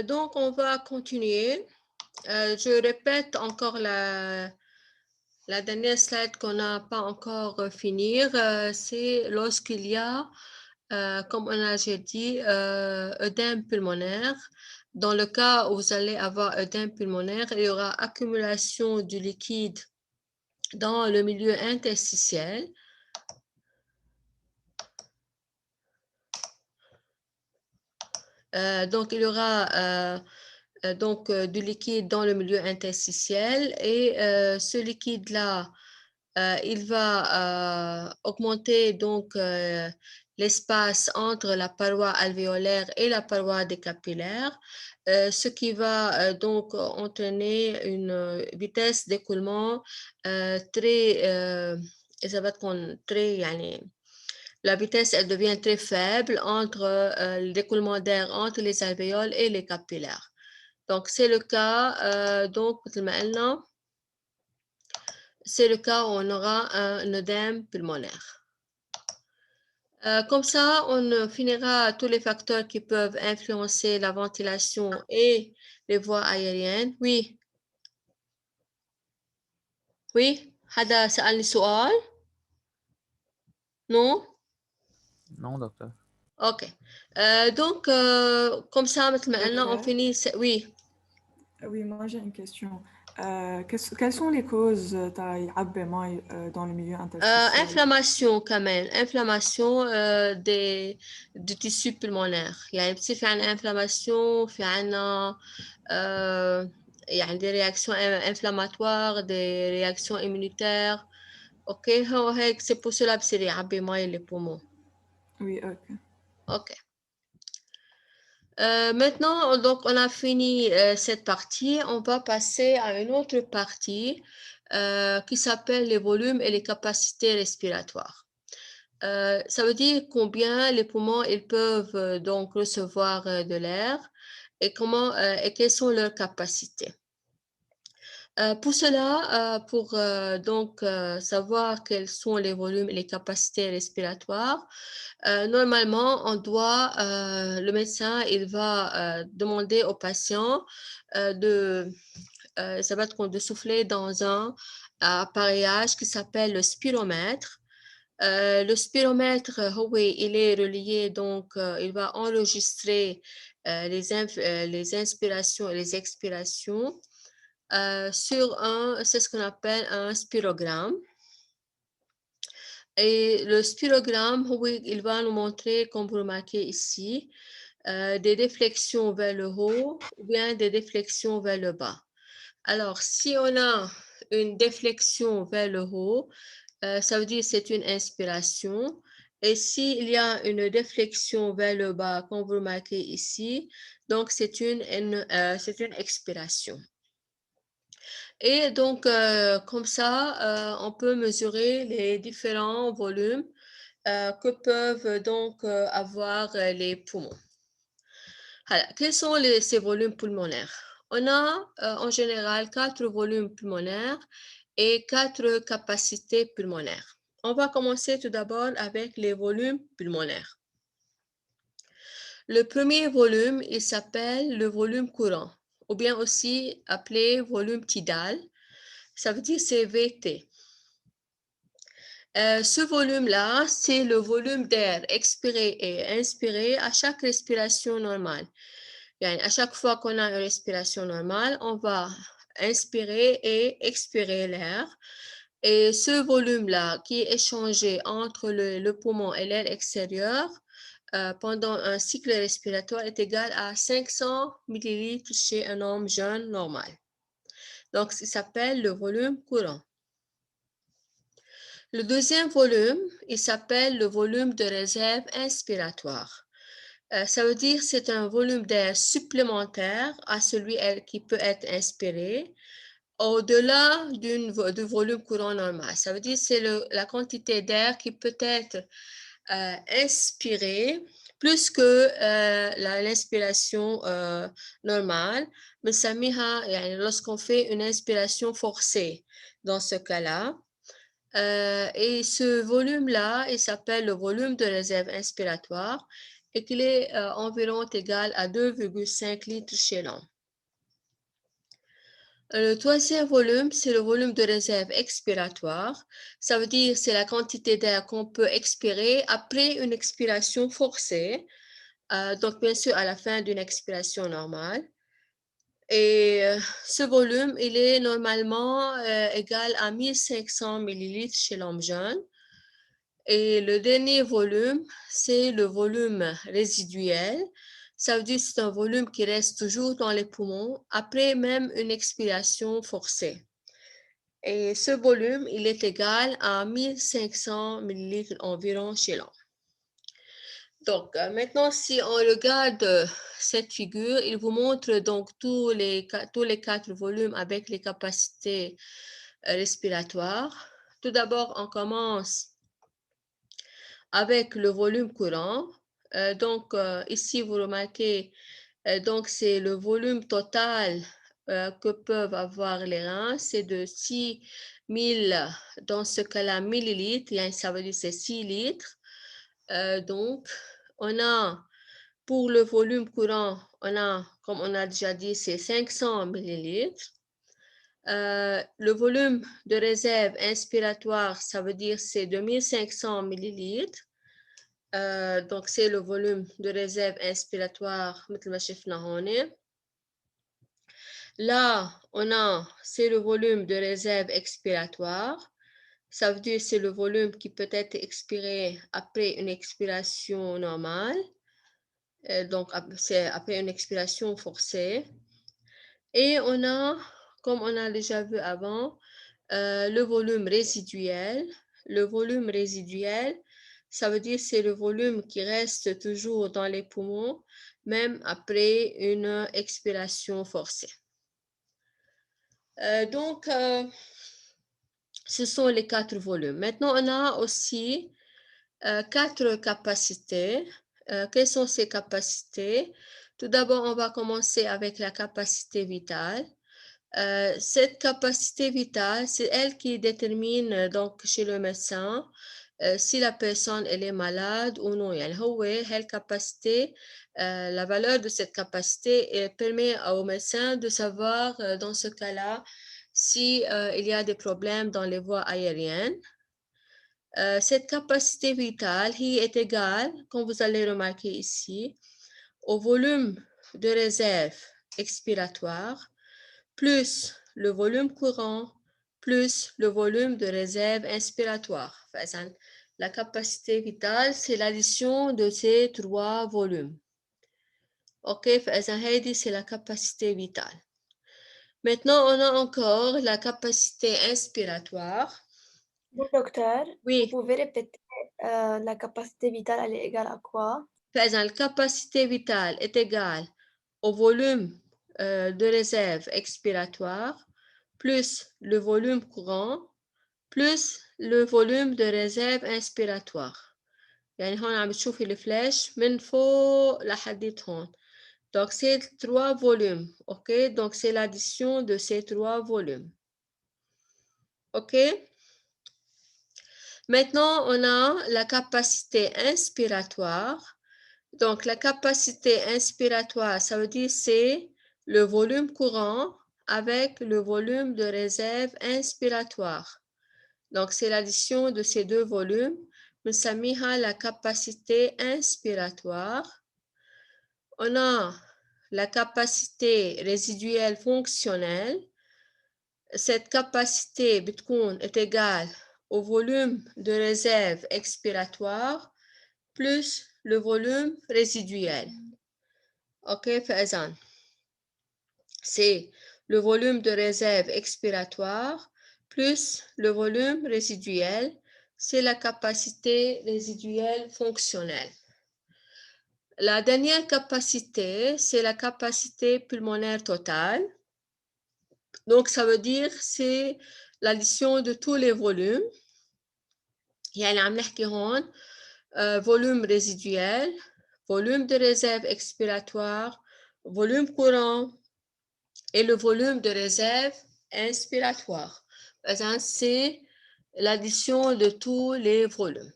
Donc, on va continuer. Je répète encore la dernière slide qu'on n'a pas encore fini. C'est lorsqu'il y a, comme on a déjà dit, œdème pulmonaire. Dans le cas où vous allez avoir œdème pulmonaire, il y aura accumulation du liquide dans le milieu interstitiel. Donc, il y aura du liquide dans le milieu interstitiel et ce liquide-là, il va augmenter donc l'espace entre la paroi alvéolaire et la paroi des capillaires, ce qui va donc entraîner une vitesse d'écoulement très, يعني la vitesse elle devient très faible entre l'écoulement d'air entre les alvéoles et les capillaires. Donc c'est le cas donc maintenant c'est le cas où on aura un œdème pulmonaire. Comme ça, on finira tous les facteurs qui peuvent influencer la ventilation et les voies aériennes. Oui, oui. حدا سألني سؤال؟ Non? Non, docteur. Ok. Donc, comme ça, maintenant, on Docteur, finit. Oui. oui, moi j'ai une question. Quelles sont les causes dans le milieu interstitiel? Inflammation quand même, inflammation du tissu pulmonaire. يعني بتصير في عنا inflammation في عنا يعني des réactions inflammatoires, des réactions immunitaires. OK هو هيك c'est pour cela بصير يعبي مي les poumons. Oui, ok. OK. Maintenant, donc, on a fini cette partie. On va passer à une autre partie qui s'appelle les volumes et les capacités respiratoires. Ça veut dire combien les poumons ils peuvent donc recevoir de l'air et comment et quelles sont leurs capacités. Pour cela, pour donc savoir quels sont les volumes et les capacités respiratoires, normalement, le médecin, il va demander au patient de souffler dans un appareillage qui s'appelle le spiromètre. Le spiromètre, il est relié, donc il va enregistrer les inspirations et les expirations sur c'est ce qu'on appelle un spirogramme. Et le spirogramme, il va nous montrer, comme vous remarquez ici, des déflexions vers le haut ou bien des déflexions vers le bas. Alors, si on a une déflexion vers le haut, ça veut dire que c'est une inspiration. Et s'il y a une déflexion vers le bas, comme vous remarquez ici, donc c'est une expiration. Et donc, comme ça, on peut mesurer les différents volumes que peuvent donc avoir les poumons. Alors, quels sont ces volumes pulmonaires? On a en général 4 volumes pulmonaires et 4 capacités pulmonaires. On va commencer tout d'abord avec les volumes pulmonaires. Le premier volume, il s'appelle le volume courant, ou bien aussi appelé volume tidal. Ça veut dire c'est VT. Ce volume-là, c'est le volume d'air expiré et inspiré à chaque respiration normale. À chaque fois qu'on a une respiration normale, on va inspirer et expirer l'air. Et ce volume-là qui est échangé entre le poumon et l'air extérieur pendant un cycle respiratoire est égal à 500 millilitres chez un homme jeune normal. Donc, ça s'appelle le volume courant. Le deuxième volume, il s'appelle le volume de réserve inspiratoire. Ça veut dire que c'est un volume d'air supplémentaire à celui qui peut être inspiré au-delà du volume courant normal. Ça veut dire que c'est la quantité d'air qui peut être inspirée plus que l'inspiration normale. Mais lorsqu'on fait une inspiration forcée dans ce cas-là. Et ce volume-là, il s'appelle le volume de réserve inspiratoire. et qu'il est environ égal à 2,5 litres chez l'homme. Le troisième volume, c'est le volume de réserve expiratoire. Ça veut dire c'est la quantité d'air qu'on peut expirer après une expiration forcée. Donc, bien sûr, à la fin d'une expiration normale. Et ce volume, il est normalement égal à 1500 millilitres chez l'homme jeune. Et le dernier volume, c'est le volume résiduel. Ça veut dire que c'est un volume qui reste toujours dans les poumons après même une expiration forcée. Et ce volume, il est égal à 1500 millilitres environ chez l'homme. Donc, maintenant, si on regarde cette figure, il vous montre donc tous les 4 volumes avec les capacités respiratoires. Tout d'abord, on commence avec le volume courant. Donc, ici, vous remarquez, donc c'est le volume total que peuvent avoir les reins, c'est de 6000, dans ce cas-là, millilitres, ça veut dire c'est 6 litres. Donc, on a, pour le volume courant, on a, comme on a déjà dit, c'est 500 millilitres. Le volume de réserve inspiratoire, ça veut dire c'est 2500 millilitres. Donc, c'est le volume de réserve inspiratoire, مثل ما شفنا هون. Là, on a, c'est le volume de réserve expiratoire. Ça veut dire c'est le volume qui peut être expiré après une expiration normale. Donc, c'est après une expiration forcée. Et on a, comme on a déjà vu avant, le volume résiduel. Le volume résiduel, ça veut dire c'est le volume qui reste toujours dans les poumons, même après une expiration forcée. Donc, ce sont les 4 volumes. Maintenant, on a aussi 4 capacités. Quelles sont ces capacités? Tout d'abord, on va commencer avec la capacité vitale. Cette capacité vitale, c'est elle qui détermine donc chez le médecin si la personne elle est malade ou non. يعني هو capacité, la valeur de cette capacité permet au médecin de savoir dans ce cas-là si il y a des problèmes dans les voies aériennes. Cette capacité vitale est égale, comme vous allez remarquer ici, au volume de réserve expiratoire plus le volume courant plus le volume de réserve inspiratoire. La capacité vitale, c'est l'addition de ces 3 volumes. OK, c'est la capacité vitale. Maintenant, on a encore la capacité inspiratoire. Bon, docteur, Oui. vous pouvez répéter la capacité vitale, elle est égale à quoi? La capacité vitale est égale au volume de réserve expiratoire plus le volume courant plus le volume de réserve inspiratoire. يعني هون عم بتشوفي الفلاش من فوق لحديت هون. Donc, c'est 3 volumes. OK? Donc, c'est l'addition de ces 3 volumes. OK? Maintenant, on a la capacité inspiratoire. Donc, la capacité inspiratoire, ça veut dire c'est le volume courant avec le volume de réserve inspiratoire. Donc, c'est l'addition de ces 2 volumes. بنسميها la capacité inspiratoire. On a la capacité résiduelle fonctionnelle. Cette capacité est égale au volume de réserve expiratoire plus le volume résiduel. OK, فإذن c'est le volume de réserve expiratoire plus le volume résiduel, c'est la capacité résiduelle fonctionnelle. La dernière capacité, c'est la capacité pulmonaire totale. Donc, ça veut dire c'est l'addition de tous les volumes. يعني عم نحكي هون volume résiduel, volume de réserve expiratoire, volume courant et le volume de réserve inspiratoire. C'est l'addition de tous les volumes.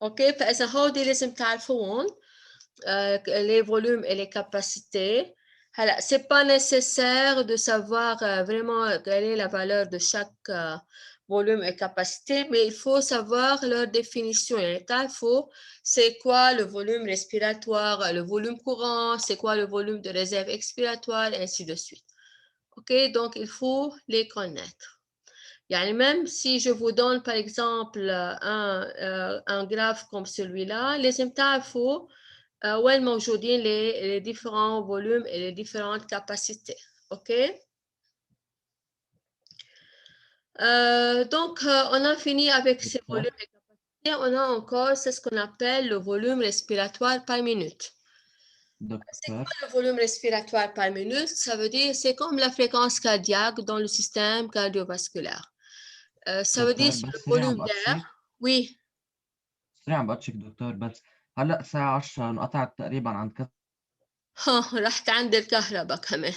OK, فإذا هودي لازم تعرفوهم les volumes et les capacités. Alors, c'est pas nécessaire de savoir vraiment quelle est la valeur de chaque volume et capacité, mais il faut savoir leur définition. Il faut, c'est quoi le volume respiratoire, le volume courant, c'est quoi le volume de réserve expiratoire, et ainsi de suite. OK, donc il faut les connaître. يعني même si je vous donne par exemple un graphe comme celui-là, لازم تعرفوا وين موجودين les différents volumes et les différentes capacités. OK? Donc, on a fini avec ces volumes et capacités. On a encore, c'est ce qu'on appelle le volume respiratoire par minute. C'est quoi le volume respiratoire par minute? Ça veut dire, c'est comme la fréquence cardiaque dans le système cardiovasculaire. Ça veut dire le volume d'air. Oui. سريع بقتشك دكتور بس هلا الساعة 10 انقطعت تقريبا عن كذا رحت عند الكهرباء كمان.